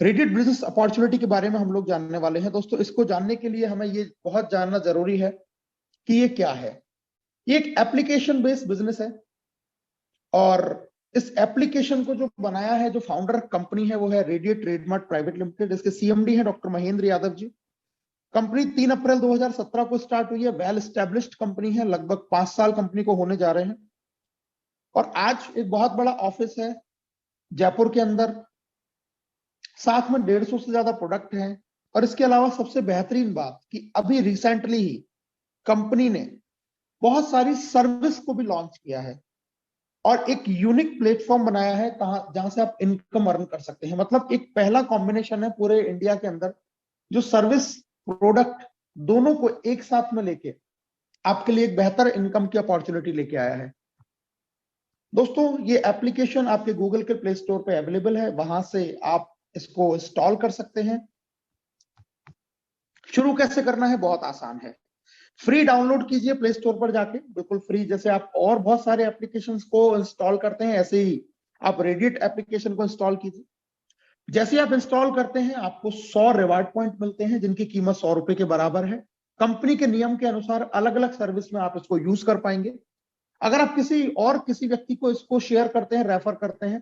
Radiate business opportunity के बारे में हम लोग जानने वाले हैं दोस्तों। इसको जानने के लिए हमें ये बहुत जानना जरूरी है कि ये क्या है। ये एक एप्लीकेशन बेस्ड बिजनेस है और इस एप्लीकेशन को जो बनाया है, जो फाउंडर कंपनी है, वो है रेडिएट ट्रेडमार्ट प्राइवेट लिमिटेड। इसके सीएमडी है डॉक्टर महेंद्र यादव जी। कंपनी 3 अप्रैल 2017 को स्टार्ट हुई है। वेल एस्टेब्लिश्ड कंपनी है, लगभग 5 साल कंपनी को होने जा रहे हैं। और आज एक बहुत बड़ा ऑफिस है जयपुर के अंदर, साथ में 150 से ज्यादा प्रोडक्ट हैं। और इसके अलावा सबसे बेहतरीन बात कि अभी रिसेंटली ही कंपनी ने बहुत सारी सर्विस को भी लॉन्च किया है और एक यूनिक प्लेटफॉर्म बनाया है जहां से आप इनकम अर्न कर सकते हैं। मतलब एक पहला कॉम्बिनेशन है पूरे इंडिया के अंदर जो सर्विस प्रोडक्ट दोनों को एक साथ में लेके आपके लिए एक बेहतर इनकम की अपॉर्चुनिटी लेके आया है। दोस्तों, ये एप्लीकेशन आपके गूगल के प्ले स्टोर पे अवेलेबल है, वहां से आप इसको इंस्टॉल कर सकते हैं। शुरू कैसे करना है, बहुत आसान है। फ्री डाउनलोड कीजिए प्ले स्टोर पर जाके, बिल्कुल फ्री। जैसे आप और बहुत सारे एप्लीकेशंस को इंस्टॉल करते हैं, ऐसे ही आप रेडिएट एप्लीकेशन को इंस्टॉल कीजिए। जैसे आप इंस्टॉल करते हैं, आपको 100 रिवार्ड पॉइंट मिलते हैं जिनकी कीमत 100 रुपए के बराबर है। कंपनी के नियम के अनुसार अलग अलग सर्विस में आप इसको यूज कर पाएंगे। अगर आप किसी व्यक्ति को इसको शेयर करते हैं, रेफर करते हैं,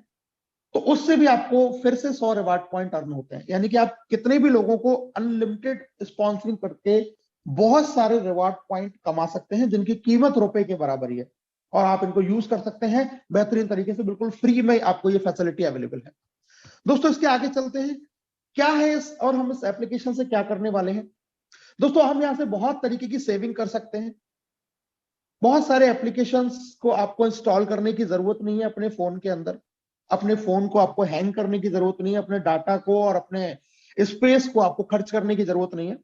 तो उससे भी आपको फिर से 100 रिवार्ड पॉइंट अर्न होते हैं। यानी कि आप कितने भी लोगों को अनलिमिटेड स्पॉन्सरिंग करके बहुत सारे रिवार्ड पॉइंट कमा सकते हैं जिनकी कीमत रुपए के बराबर ही है। और आप इनको यूज कर सकते हैं बेहतरीन तरीके से, बिल्कुल फ्री में आपको ये फैसिलिटी अवेलेबल है। दोस्तों, इसके आगे चलते हैं, क्या है इस और हम इस एप्लीकेशन से क्या करने वाले हैं। दोस्तों, हम यहां से बहुत तरीके की सेविंग कर सकते हैं। बहुत सारे एप्लीकेशंस को आपको इंस्टॉल करने की जरूरत नहीं है अपने फोन के अंदर। अपने फोन को आपको हैंग करने की जरूरत नहीं है, अपने डाटा को और अपने स्पेस को आपको खर्च करने की जरूरत नहीं है।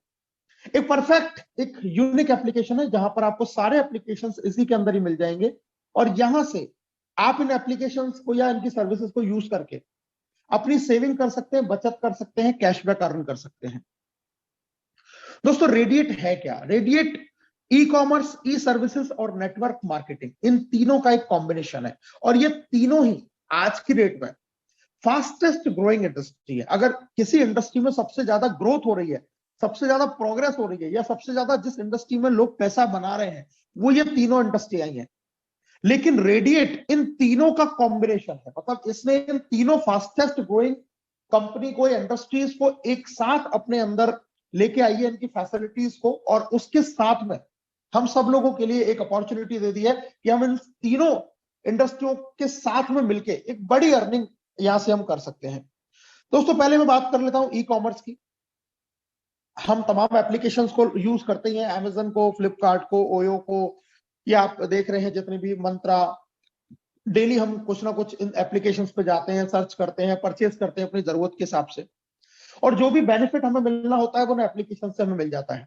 एक परफेक्ट, एक यूनिक एप्लीकेशन है जहां पर आपको सारे एप्लीकेशंस इसी के अंदर ही मिल जाएंगे। और यहां से आप इन एप्लीकेशंस को या इनकी सर्विसेज को यूज करके अपनी सेविंग कर सकते हैं, बचत कर सकते हैं, कैशबैक अर्न कर सकते हैं। दोस्तों, रेडिएट है क्या? रेडिएट ई कॉमर्स, ई सर्विसेज और नेटवर्क मार्केटिंग, इन तीनों का एक कॉम्बिनेशन है। और ये तीनों ही आज की डेट में फास्टेस्ट ग्रोइंग इंडस्ट्री है। अगर किसी इंडस्ट्री में सबसे ज्यादा ग्रोथ हो रही है, सबसे ज्यादा प्रोग्रेस हो रही है, या सबसे ज्यादा जिस इंडस्ट्री में लोग पैसा बना रहे हैं, वो ये तीनों इंडस्ट्री आई हैं। लेकिन रेडिएट इन तीनों का कॉम्बिनेशन है। मतलब इसने इन तीनों फास्टेस्ट ग्रोइंग कंपनी को, इंडस्ट्रीज को एक साथ अपने अंदर लेके आई है, इनकी फैसिलिटीज को। और उसके साथ में हम सब लोगों के लिए एक अपॉर्चुनिटी दे दी है कि हम इन तीनों इंडस्ट्रियों के साथ में मिलके एक बड़ी अर्निंग यहां से हम कर सकते हैं। दोस्तों, पहले मैं बात कर लेता हूं ई कॉमर्स की। हम तमाम एप्लीकेशंस को यूज करते हैं, अमेजन को, फ्लिपकार्ट को, ओयो को, या आप देख रहे हैं जितने भी मंत्रा। डेली हम कुछ ना कुछ इन एप्लीकेशंस पे जाते हैं, सर्च करते हैं, परचेज करते हैं अपनी जरूरत के हिसाब से। और जो भी बेनिफिट हमें मिलना होता है वो एप्लीकेशन से हमें मिल जाता है।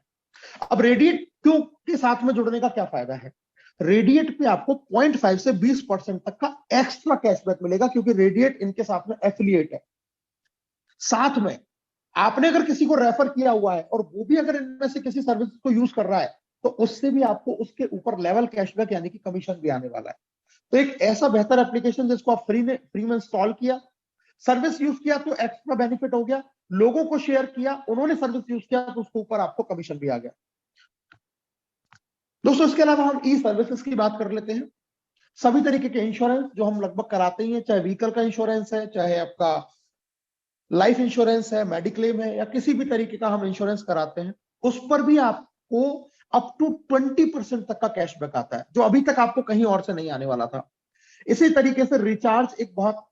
अब रेडिएट क्यों के साथ में जुड़ने का क्या फायदा है? रेडिएट पे आपको 0.5 से 20% तक का एक्स्ट्रा कैशबैक मिलेगा, क्योंकि रेडिएट इनके साथ में एफिलिएट है। साथ में आपने अगर किसी को रेफर किया हुआ है और वो भी अगर इनमें से किसी सर्विस को यूज कर रहा है, तो उससे भी आपको उसके ऊपर लेवल कैशबैक यानी कि कमीशन भी आने वाला है। तो एक ऐसा बेहतर एप्लीकेशन जिसको आप फ्री में इंस्टॉल किया, सर्विस यूज किया तो एक्स्ट्रा बेनिफिट हो गया, लोगों को शेयर किया, उन्होंने सर्विस यूज किया तो उसके ऊपर आपको कमीशन भी आ गया। दोस्तों, इसके अलावा हम ई सर्विसेज की बात कर लेते हैं। सभी तरीके के इंश्योरेंस जो हम लगभग कराते ही हैं, चाहे व्हीकल का इंश्योरेंस है, चाहे आपका लाइफ इंश्योरेंस है, मेडिक्लेम है, या किसी भी तरीके का हम इंश्योरेंस कराते हैं, उस पर भी आपको अप टू 20% तक का कैशबैक आता है, जो अभी तक आपको कहीं और से नहीं आने वाला था। इसी तरीके से रिचार्ज एक बहुत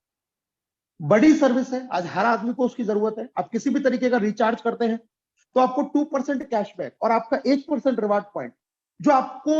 बड़ी सर्विस है, आज हर आदमी को उसकी जरूरत है। आप किसी भी तरीके का रिचार्ज करते हैं तो आपको 2% कैशबैक और आपका 1% रिवार्ड पॉइंट जो आपको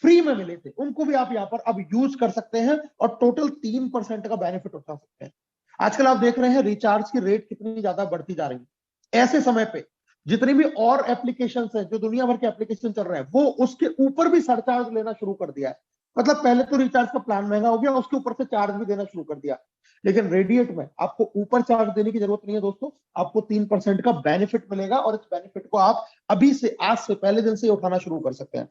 फ्री में मिले थे, उनको भी आप यहां पर अब यूज कर सकते हैं और टोटल 3% का बेनिफिट उठा सकते हैं। आजकल आप देख रहे हैं रिचार्ज की रेट कितनी ज्यादा बढ़ती जा रही है। ऐसे समय पे जितनी भी और एप्लीकेशंस हैं, जो दुनिया भर के एप्लीकेशन चल रहे हैं, वो उसके ऊपर भी सरचार्ज लेना शुरू कर दिया है। मतलब पहले तो रिचार्ज का प्लान महंगा हो गया, उसके ऊपर से चार्ज भी देना शुरू कर दिया। लेकिन रेडिएट में आपको ऊपर चार्ज देने की जरूरत नहीं है दोस्तों, आपको 3% का बेनिफिट मिलेगा और इस बेनिफिट को आप अभी से, आज से, पहले दिन से उठाना शुरू कर सकते हैं।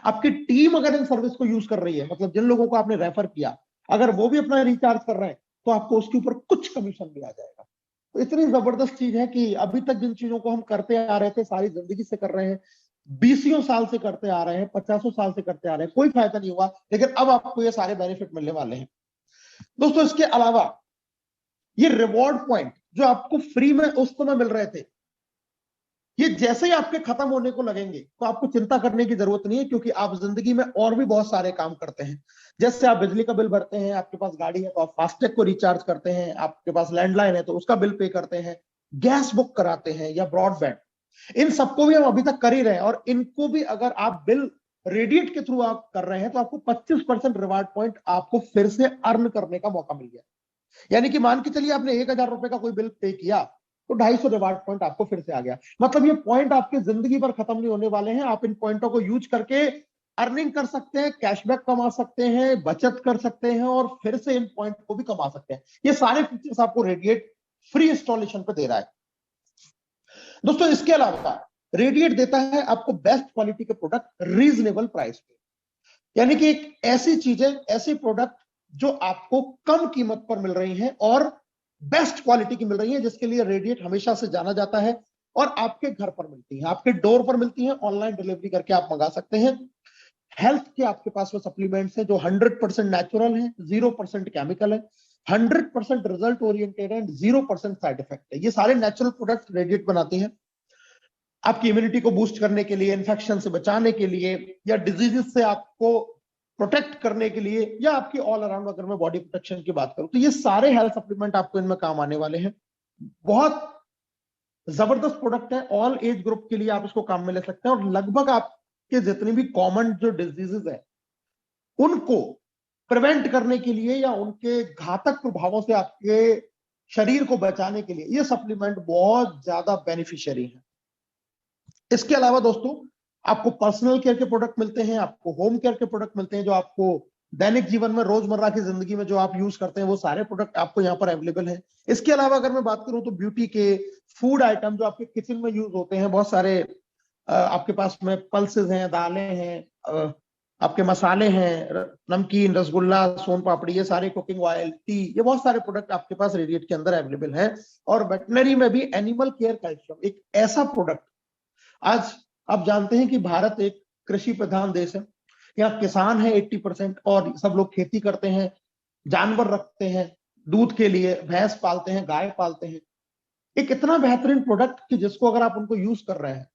आपकी टीम अगर इन सर्विस को यूज कर रही है, मतलब जिन लोगों को आपने रेफर किया, अगर वो भी अपना रिचार्ज कर रहे हैं, तो आपको उसके ऊपर कुछ कमीशन भी आ जाएगा। तो इतनी जबरदस्त चीज है कि अभी तक जिन चीजों को हम करते आ रहे थे, सारी जिंदगी से कर रहे हैं, 20 साल से करते आ रहे हैं, 50 साल से करते आ रहे हैं, कोई फायदा नहीं हुआ, लेकिन अब आपको ये सारे बेनिफिट मिलने वाले हैं दोस्तों। इसके अलावा ये रिवॉर्ड पॉइंट जो आपको फ्री में उस समय मिल रहे थे, ये जैसे ही आपके खत्म होने को लगेंगे तो आपको चिंता करने की जरूरत नहीं है, क्योंकि आप जिंदगी में और भी बहुत सारे काम करते हैं। जैसे आप बिजली का बिल भरते हैं, आपके पास गाड़ी है तो आप फास्टैग को रिचार्ज करते हैं, आपके पास लैंडलाइन है तो उसका बिल पे करते हैं, गैस बुक कराते हैं या ब्रॉडबैंड, इन सबको भी हम अभी तक कर ही रहे हैं। और इनको भी अगर आप बिल रेडिएट के थ्रू आप कर रहे हैं तो आपको 25% रिवार्ड पॉइंट आपको फिर से अर्न करने का मौका मिल गया। यानी कि मान के चलिए आपने 1000 रुपए का कोई बिल पे किया तो 250 रिवार्ड पॉइंट आपको फिर से आ गया। मतलब ये पॉइंट आपके जिंदगी भर खत्म नहीं होने वाले हैं। आप इन पॉइंटों को यूज करके अर्निंग कर सकते हैं, कैशबैक कमा सकते हैं, बचत कर सकते हैं और फिर से इन पॉइंट को भी कमा सकते हैं। ये सारे फीचर्स आपको रेडिएट फ्री इंस्टॉलेशन पे दे रहा है दोस्तों। इसके अलावा रेडिएट देता है आपको बेस्ट क्वालिटी के प्रोडक्ट रीजनेबल प्राइस पे। यानी कि एक ऐसी चीजें, ऐसी प्रोडक्ट जो आपको कम कीमत पर मिल रही हैं और बेस्ट क्वालिटी की मिल रही है, जिसके लिए रेडिएट हमेशा से जाना जाता है, और आपके घर पर मिलती है, आपके डोर पर मिलती है, ऑनलाइन डिलीवरी करके आप मंगा सकते हैं। हेल्थ के आपके पास वो सप्लीमेंट्स हैं जो 100% नेचुरल है, 0% केमिकल है, 100% रिजल्ट ओरिएंटेड है, 0% साइड इफेक्ट है। ये सारे नेचुरल प्रोडक्ट रेडिएट बनाती हैं आपकी इम्यूनिटी को बूस्ट करने के लिए, इन्फेक्शन से बचाने के लिए, या डिजीजेस से आपको प्रोटेक्ट करने के लिए, या आपकी ऑल अराउंड अगर मैं बॉडी प्रोटेक्शन की बात करूं तो ये सारे हेल्थ सप्लीमेंट आपको इनमें काम आने वाले हैं। बहुत जबरदस्त प्रोडक्ट है, ऑल एज ग्रुप के लिए आप इसको काम में ले सकते हैं, और लगभग आपके जितनी भी कॉमन जो डिजीजेस है उनको प्रिवेंट करने के लिए या उनके घातक प्रभावों से आपके शरीर को बचाने के लिए ये सप्लीमेंट बहुत ज्यादा बेनिफिशियरी है। इसके अलावा दोस्तों आपको पर्सनल केयर के प्रोडक्ट मिलते हैं, आपको होम केयर के प्रोडक्ट मिलते हैं, जो आपको दैनिक जीवन में, रोजमर्रा की जिंदगी में जो आप यूज करते हैं, वो सारे प्रोडक्ट आपको यहाँ पर अवेलेबल हैं। इसके अलावा अगर मैं बात करूं तो ब्यूटी के, फूड आइटम जो आपके किचन में यूज होते हैं, बहुत सारे आपके पास में पल्सेस हैं, दालें हैं, आपके मसाले हैं, नमकीन, रसगुल्ला, सोन पापड़ी, ये सारे, कुकिंग ऑयल, टी, ये बहुत सारे प्रोडक्ट आपके पास रेडिएट के अंदर अवेलेबल है। और वेटनरी में भी एनिमल केयर कैल्शियम, एक ऐसा प्रोडक्ट, आज आप जानते हैं कि भारत एक कृषि प्रधान देश है, यहाँ किसान है 80% और सब लोग खेती करते हैं, जानवर रखते हैं दूध के लिए, भैंस पालते हैं, गाय पालते हैं। एक इतना बेहतरीन प्रोडक्ट कि जिसको अगर आप उनको यूज कर रहे हैं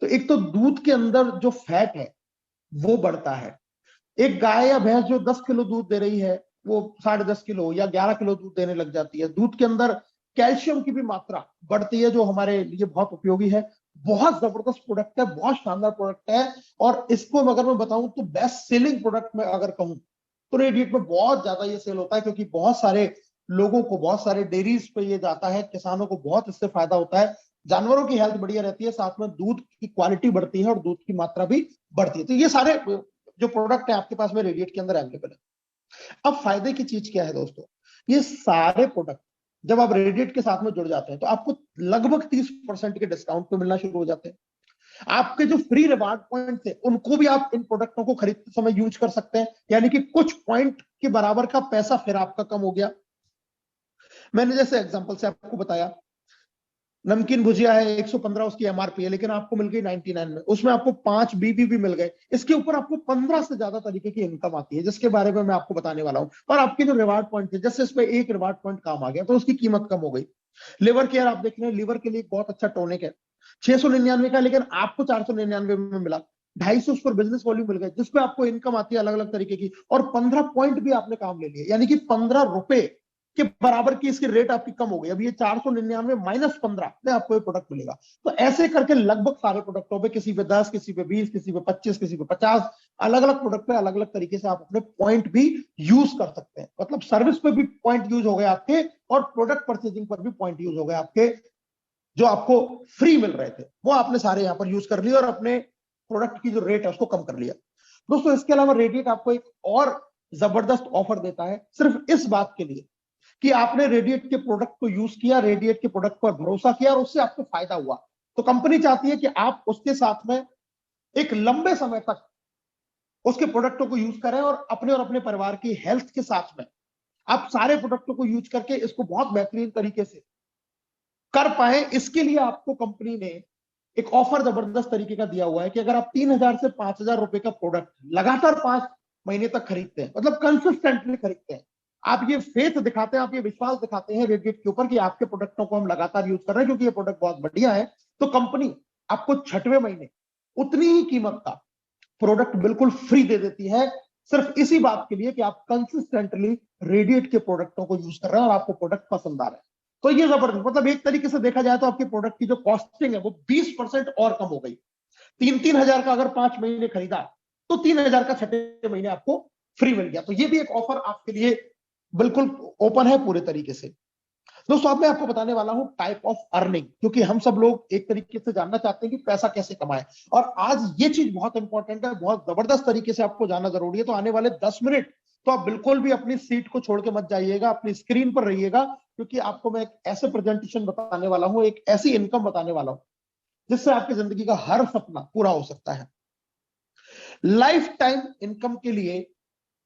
तो एक तो दूध के अंदर जो फैट है वो बढ़ता है। एक गाय या भैंस जो 10 किलो दूध दे रही है वो 10.5 किलो या 11 किलो दूध देने लग जाती है। दूध के अंदर कैल्शियम की भी मात्रा बढ़ती है जो हमारे लिए बहुत उपयोगी है। बहुत जबरदस्त प्रोडक्ट है, बहुत शानदार प्रोडक्ट है, और इसको अगर मैं बताऊं तो बेस्ट सेलिंग प्रोडक्ट में अगर कहूं तो रेडिएट में बहुत ज्यादा ये सेल होता है, क्योंकि बहुत सारे लोगों को, बहुत सारे डेयरीज पे ये जाता है, किसानों को बहुत इससे फायदा होता है, जानवरों की हेल्थ बढ़िया रहती है, साथ में दूध की क्वालिटी बढ़ती है और दूध की मात्रा भी बढ़ती है। तो ये सारे जो प्रोडक्ट है आपके पास में रेडिएट के अंदर अवेलेबल है। अब फायदे की चीज क्या है दोस्तों, ये सारे प्रोडक्ट जब आप रेडिएट के साथ में जुड़ जाते हैं तो आपको लगभग 30% के डिस्काउंट पे मिलना शुरू हो जाते हैं। आपके जो फ्री रिवार्ड पॉइंट थे उनको भी आप इन प्रोडक्टों को खरीदते समय यूज कर सकते हैं, यानी कि कुछ पॉइंट के बराबर का पैसा फिर आपका कम हो गया। मैंने जैसे एग्जांपल से आपको बताया, नमकीन भुजिया है 115 उसकी एमआरपी है, लेकिन आपको मिल गई 99 में, उसमें आपको 5 बीबी भी मिल गए। इसके ऊपर आपको 15 से ज्यादा तरीके की इनकम आती है, जिसके बारे में मैं आपको बताने वाला हूं। और आपके जो रिवार्ड पॉइंट थे, जैसे इसमें एक रिवार्ड पॉइंट काम आ गया तो उसकी कीमत कम हो गई। लिवर केयर आप देख रहे हैं, लिवर के लिए बहुत अच्छा टॉनिक है, 699 का, लेकिन आपको 499 में मिला। 250 उस पर बिजनेस वॉल्यूम मिल गए, जिसपे आपको इनकम आती है अलग अलग तरीके की, और 15 पॉइंट भी आपने काम ले लिए, यानी कि 15 रुपए के बराबर की इसकी रेट आपकी कम हो गई। अभी ये 499 माइनस 15 में आपको ये प्रोडक्ट मिलेगा। तो ऐसे करके लगभग सारे प्रोडक्टों पे, किसी पे 10, किसी पे 20, किसी पे 25, किसी पे 50, अलग अलग प्रोडक्ट पे अलग अलग तरीके से आप अपने पॉइंट भी यूज कर सकते हैं। मतलब सर्विस पे भी पॉइंट यूज हो गए आपके, और प्रोडक्ट परचेजिंग पर भी पॉइंट यूज हो गए आपके। जो आपको फ्री मिल रहे थे वो आपने सारे यहाँ पर यूज कर लिए और अपने प्रोडक्ट की जो रेट है उसको कम कर लिया। दोस्तों इसके अलावा रेडिएट आपको एक और जबरदस्त ऑफर देता है, सिर्फ इस बात के लिए कि आपने रेडिएट के प्रोडक्ट को यूज किया, रेडिएट के प्रोडक्ट पर भरोसा किया और उससे आपको फायदा हुआ। तो कंपनी चाहती है कि आप उसके साथ में एक लंबे समय तक उसके प्रोडक्टों को यूज करें, और अपने परिवार की हेल्थ के साथ में आप सारे प्रोडक्टों को यूज करके इसको बहुत बेहतरीन तरीके से कर पाए, इसके लिए आपको कंपनी ने एक ऑफर जबरदस्त तरीके का दिया हुआ है कि अगर आप 3,000 से 5,000 रुपए का प्रोडक्ट लगातार 5 महीने तक खरीदते हैं, मतलब कंसिस्टेंटली खरीदते हैं, आप ये फेथ दिखाते हैं, आप ये विश्वास दिखाते हैं रेडिएट के ऊपर कि आपके प्रोडक्टों को हम लगातार यूज कर रहे हैं क्योंकि ये प्रोडक्ट बहुत बढ़िया है, तो कंपनी आपको 6वें महीने उतनी ही कीमत का प्रोडक्ट बिल्कुल फ्री दे देती है, सिर्फ इसी बात के लिए कि आप कंसिस्टेंटली रेडिएट के प्रोडक्टों को यूज कर रहे हैं और आपको प्रोडक्ट पसंद आ रहा है। तो ये जबरदस्त, मतलब एक तरीके से देखा जाए तो आपके प्रोडक्ट की जो कॉस्टिंग है वो 20% और कम हो गई। 3,000 का अगर 5 महीने खरीदा तो 3,000 का 6वें महीने आपको फ्री मिल गया। तो ये भी एक ऑफर आपके लिए बिल्कुल ओपन है पूरे तरीके से। दोस्तों अब मैं आपको बताने वाला हूं टाइप ऑफ अर्निंग, क्योंकि हम सब लोग एक तरीके से जानना चाहते हैं कि पैसा कैसे कमाएं, और आज ये चीज बहुत इंपॉर्टेंट है, बहुत जबरदस्त तरीके से आपको जानना जरूरी है। तो आने वाले 10 मिनट तो आप बिल्कुल भी अपनी सीट को छोड़ के मत जाइएगा, अपनी स्क्रीन पर रहिएगा, क्योंकि आपको मैं एक ऐसे प्रेजेंटेशन बताने वाला हूं, एक ऐसी इनकम बताने वाला हूं जिससे आपकी जिंदगी का हर सपना पूरा हो सकता है। लाइफ टाइम इनकम के लिए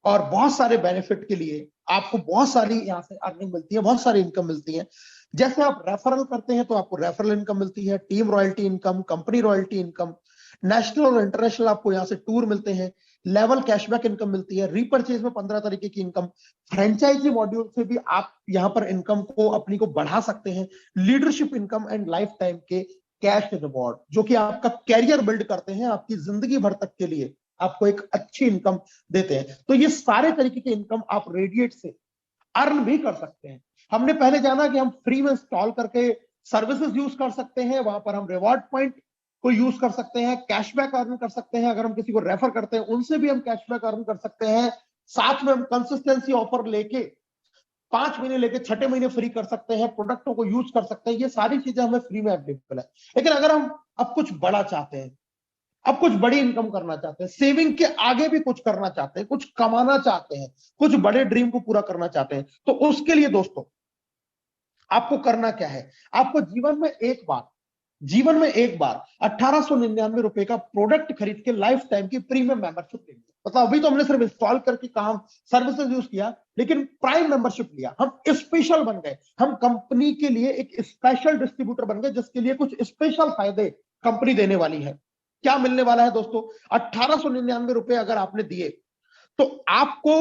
और बहुत सारे बेनिफिट के लिए आपको बहुत सारी यहां से अर्निंग मिलती है, बहुत सारी इनकम मिलती है। जैसे आप रेफरल करते हैं तो आपको रेफरल इनकम मिलती है, team royalty income, company royalty income, national और इंटरनेशनल आपको यहां से टूर मिलते हैं, लेवल कैशबैक इनकम मिलती है, रीपरचेज में 15 तरीके की इनकम, फ्रेंचाइजी मॉड्यूल से भी आप यहां पर इनकम को अपनी को बढ़ा सकते हैं, leadership income and life time के कैश रिवॉर्ड जो कि आपका कैरियर बिल्ड करते हैं, आपकी जिंदगी भर तक के लिए आपको एक अच्छी इनकम देते हैं। तो ये सारे तरीके के इनकम आप रेडिएट से अर्न भी कर सकते हैं। हमने पहले जाना कि हम फ्री में इंस्टॉल करके सर्विसेज यूज कर सकते हैं, वहां पर हम रिवॉर्ड पॉइंट को यूज कर सकते हैं, कैशबैक अर्न कर सकते हैं, अगर हम किसी को रेफर करते हैं उनसे भी हम कैशबैक अर्न कर सकते हैं, साथ में हम कंसिस्टेंसी ऑफर लेके 5 महीने लेके 6 महीने फ्री कर सकते हैं, प्रोडक्टों को यूज कर सकते हैं। ये सारी चीजें हमें फ्री में अवेलेबल है। लेकिन अगर हम अब कुछ बड़ा चाहते हैं, अब कुछ बड़ी इनकम करना चाहते हैं, सेविंग के आगे भी कुछ करना चाहते हैं, कुछ कमाना चाहते हैं, कुछ बड़े ड्रीम को पूरा करना चाहते हैं, तो उसके लिए दोस्तों आपको करना क्या है, आपको जीवन में एक बार 1899 रुपए का प्रोडक्ट खरीद के लाइफ टाइम की प्रीमियम मेंबरशिप लेनी है। मतलब अभी तो हमने सिर्फ इंस्टॉल करके काम सर्विसेज यूज किया, लेकिन प्राइम मेंबरशिप लिया, हम स्पेशल बन गए, हम कंपनी के लिए एक स्पेशल डिस्ट्रीब्यूटर बन गए, जिसके लिए कुछ स्पेशल फायदे कंपनी देने वाली है। क्या मिलने वाला है दोस्तों, 1899 रुपए अगर आपने दिए तो आपको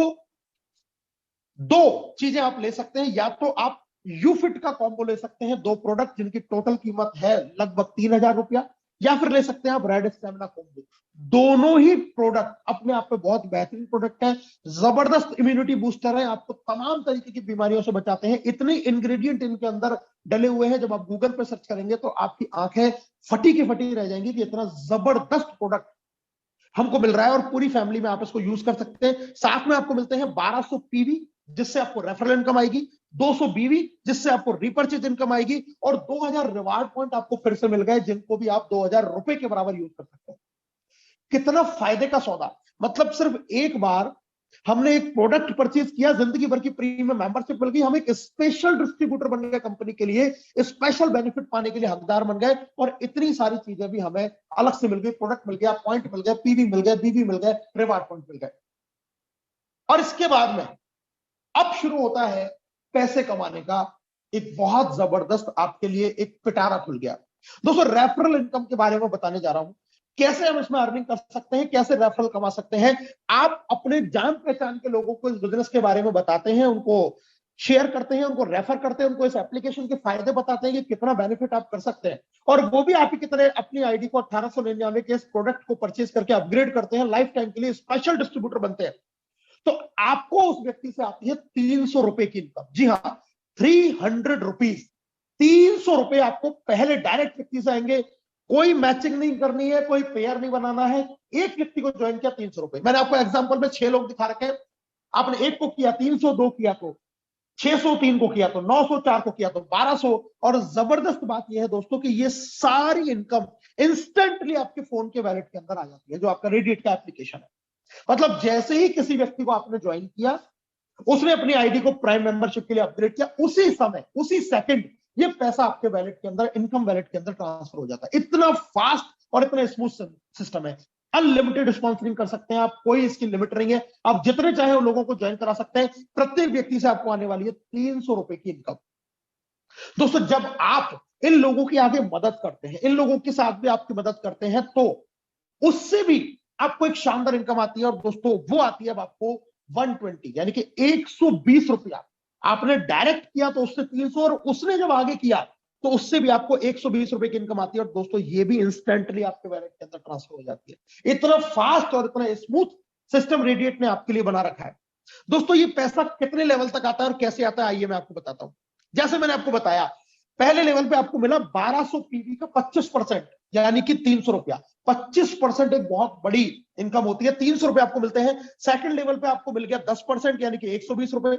2 चीजें आप ले सकते हैं, या तो आप यूफिट का कॉम्बो ले सकते हैं, 2 प्रोडक्ट जिनकी टोटल कीमत है लगभग 3,000 रुपया, या फिर ले सकते हैं आप रेड स्टेमिना कॉम्बो। दोनों ही प्रोडक्ट अपने आप में बहुत बेहतरीन प्रोडक्ट है, जबरदस्त इम्यूनिटी बूस्टर है, आपको तमाम तरीके की बीमारियों से बचाते हैं, इतने इंग्रेडिएंट इनके अंदर डले हुए हैं, जब आप गूगल पर सर्च करेंगे तो आपकी आंखें फटी की फटी रह जाएंगी कि इतना जबरदस्त प्रोडक्ट हमको मिल रहा है, और पूरी फैमिली में आप इसको यूज कर सकते हैं। साथ में आपको मिलते हैं 1200 पीवी जिससे आपको रेफरल इनकम आएगी, 200 बीवी जिससे आपको रिपर्चेज इनकम आएगी, और 2,000 रिवार्ड पॉइंट आपको फिर से मिल गए जिनको भी आप 2,000 रुपए के बराबर यूज कर सकते हैं। कितना फायदे का सौदा, मतलब सिर्फ एक बार हमने एक प्रोडक्ट परचेज किया, जिंदगी भर की प्रीमियम मेंबरशिप मिल गई, हम एक स्पेशल डिस्ट्रीब्यूटर बन गए कंपनी के लिए, स्पेशल बेनिफिट पाने के लिए हकदार बन गए, और इतनी सारी चीजें भी हमें अलग से मिल गई, प्रोडक्ट मिल गया, पॉइंट मिल गए, पीवी मिल गए, बीवी मिल गए, रिवार्ड पॉइंट मिल गए। और इसके बाद में अब शुरू होता है पैसे कमाने का एक बहुत जबरदस्त आपके लिए एक पिटारा खुल गया। दोस्तों रेफरल इनकम के बारे में बताने जा रहा हूं, कैसे हम इसमें अर्निंग कर सकते हैं, कैसे रेफरल कमा सकते हैं। आप अपने जान पहचान के लोगों को इस बिजनेस के बारे में बताते हैं, उनको शेयर करते हैं, उनको रेफर करते हैं, उनको इस एप्लीकेशन के फायदे बताते हैं कि कितना बेनिफिट आप कर सकते हैं, और वो भी आप ही की तरह अपनी आईडी को 1899 के इस प्रोडक्ट को परचेज करके अपग्रेड करते हैं, लाइफ टाइम के लिए स्पेशल डिस्ट्रीब्यूटर बनते हैं। तो आपको उस व्यक्ति से आती है 300 रुपए की इनकम। जी हाँ, 300 रुपीज, 300 रुपए आपको पहले डायरेक्ट व्यक्ति से आएंगे, कोई मैचिंग नहीं करनी है, कोई पेयर नहीं बनाना है, एक व्यक्ति को ज्वाइन किया 300 रुपए। मैंने आपको एग्जांपल में 6 लोग दिखा रखे हैं, आपने एक को किया 300, 2 किया तो 600, 3 को किया तो 900, 4 को किया तो 1200। और जबरदस्त बात यह है दोस्तों कि ये सारी इनकम इंस्टेंटली आपके फोन के वैलेट के अंदर आ जाती है, जो आपका रेडिएट का एप्लीकेशन है। मतलब जैसे ही किसी व्यक्ति को आपने ज्वाइन किया, उसने अपनी आईडी को प्राइम मेंबरशिप के लिए अपग्रेड किया, उसी समय उसी सेकंड ये पैसा आपके वैलेट के अंदर, इनकम वैलेट के अंदर ट्रांसफर हो जाता है। इतना फास्ट और इतना स्मूथ सिस्टम है। अनलिमिटेड स्पॉन्सरिंग कर सकते हैं आप, कोई इसकी लिमिट नहीं है, आप जितने चाहे उन लोगों को ज्वाइन करा सकते हैं। प्रत्येक व्यक्ति से आपको आने वाली है 300 रुपए की इनकम। दोस्तों जब आप इन लोगों की आगे मदद करते हैं, इन लोगों के साथ भी आपकी मदद करते हैं, तो उससे भी आपको एक शानदार इनकम आती है। और दोस्तों वो आती है अब आपको 120, यानी कि 120 रुपया आपने डायरेक्ट किया तो उससे 300, और उसने जब आगे किया तो उससे भी आपको 120 रुपए की इनकम आती है। और दोस्तों ये भी इंस्टेंटली आपके वैलेट के अंदर ट्रांसफर हो जाती है। इतना फास्ट और इतना स्मूथ सिस्टम रेडिएट ने आपके लिए बना रखा है। दोस्तों ये पैसा कितने लेवल तक आता है और कैसे आता है, आइए मैं आपको बताता हूं। जैसे मैंने आपको बताया, पहले लेवल पे आपको मिला 1200 पीवी का 25%, यानी कि 300 रुपया। 25% एक बहुत बड़ी इनकम होती है, 300 रुपए आपको मिलते हैं। सेकंड लेवल पे आपको मिल गया 10%, यानी कि 120 रुपए।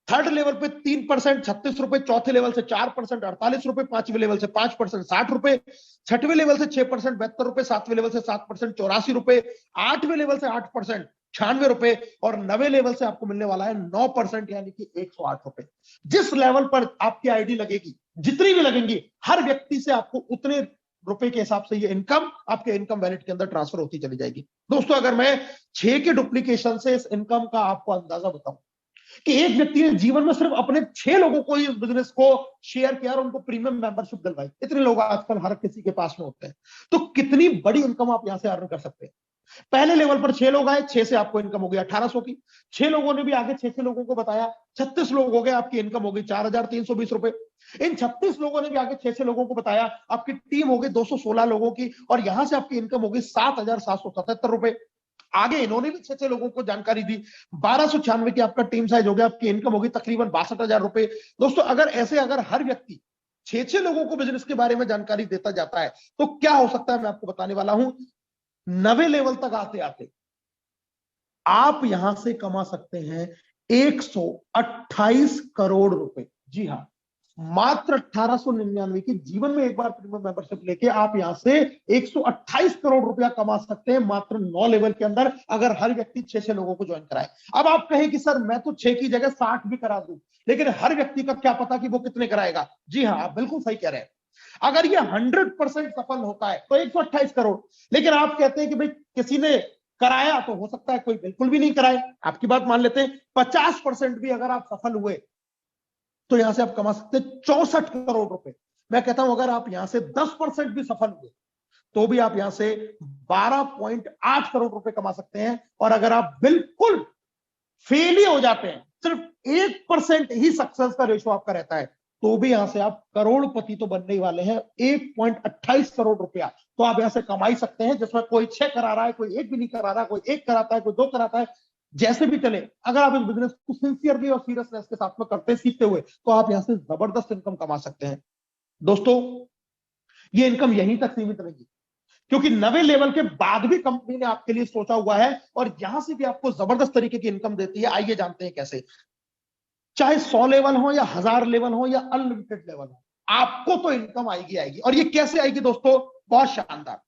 थर्ड लेवल पे 3%, 36 रुपए। चौथे लेवल से 4%, 48 रुपए। पांचवें लेवल से 5%, 60 रुपए। छठवें लेवल से 6%, 72 रुपए। सातवें लेवल से 7%, 84 रुपए। आठवें लेवल से 8%, 96 रुपए। और नवे लेवल से आपको मिलने वाला है 9%, यानी कि 108 रुपए। जिस लेवल पर आपकी आईडी लगेगी, जितनी भी लगेंगी, हर व्यक्ति से आपको उतने रुपए के हिसाब से ये इनकम आपके इनकम वैलेट के अंदर ट्रांसफर होती चली जाएगी। दोस्तों अगर मैं 6 के डुप्लीकेशन से इस इनकम का आपको अंदाजा बताऊं कि एक व्यक्ति ने जीवन में सिर्फ अपने 6 लोगों को इस बिजनेस को शेयर किया और उनको प्रीमियम मेंबरशिप दिलवाई, इतने लोग आजकल हर किसी के पास में होते हैं, तो कितनी बड़ी इनकम आप यहां से अर्न कर सकते हैं। पहले लेवल पर 6 लोग आए, 6 से आपको इनकम हो गई 1800 की। 6 लोगों ने भी आगे 6 लोगों को बताया, 36 लोग हो गए, आपकी इनकम हो गई 4320 रुपए। इन 36 लोगों ने भी आगे 6 लोगों को बताया, आपकी टीम हो गई 216 लोगों की, और यहां से आपकी इनकम हो गई 7777 रुपए। आगे इन्होंने भी 6 लोगों को जानकारी दी, 1296 की आपका टीम साइज हो गया, आपकी इनकम होगी तकरीबन 62,000 रुपए। दोस्तों अगर हर व्यक्ति 6 लोगों को बिजनेस के बारे में जानकारी देता जाता है तो क्या हो सकता है, मैं आपको बताने वाला हूं। 9वें लेवल तक आते आते आप यहां से कमा सकते हैं 128 करोड़ रुपए। जी हां, मात्र 1899 की जीवन में एक बार प्रीमियम मेंबरशिप लेके आप यहां से 128 करोड़ रुपया कमा सकते हैं मात्र 9 लेवल के अंदर, अगर हर व्यक्ति 6 लोगों को ज्वाइन कराए। अब आप कहें कि सर मैं तो 6 की जगह 60 भी करा दूं, लेकिन हर व्यक्ति का क्या पता कि वो कितने कराएगा। जी हां, आप बिल्कुल सही कह रहे हैं। अगर ये 100% सफल होता है तो 128 करोड़, लेकिन आप कहते हैं कि भाई किसी ने कराया तो हो सकता है कोई बिल्कुल भी नहीं कराए। आपकी बात मान लेते हैं 50% भी अगर आप सफल हुए तो यहां से आप कमा सकते हैं 64 करोड़ रुपए। मैं कहता हूं अगर आप यहां से 10% भी सफल हुए तो भी आप यहां से 12.8 करोड़ रुपए कमा सकते हैं। और अगर आप बिल्कुल फेल ही हो जाते हैं, सिर्फ 1% ही सक्सेस का रेशो आपका रहता है, तो भी यहां से आप करोड़पति तो बनने ही वाले हैं। 1.28 करोड़ रुपया तो आप यहां से कमा ही सकते हैं, जिसमें कोई 6 करा रहा है, कोई 1 भी नहीं करा रहा, कोई 1 कराता है, कोई 2 कराता है, जैसे भी चले। अगर आप इस बिजनेस को सिंसियरली और सीरियसनेस के साथ में करते सीखते हुए तो आप यहां से जबरदस्त इनकम कमा सकते हैं। दोस्तों ये इनकम यहीं तक सीमित नहीं, क्योंकि 9वें लेवल के बाद भी कंपनी ने आपके लिए सोचा हुआ है और यहां से भी आपको जबरदस्त तरीके की इनकम देती है। आइए जानते हैं कैसे। चाहे 100 लेवल हो या 1000 लेवल हो या अनलिमिटेड लेवल हो, आपको तो इनकम आएगी आएगी। और ये कैसे आएगी दोस्तों, बहुत शानदार।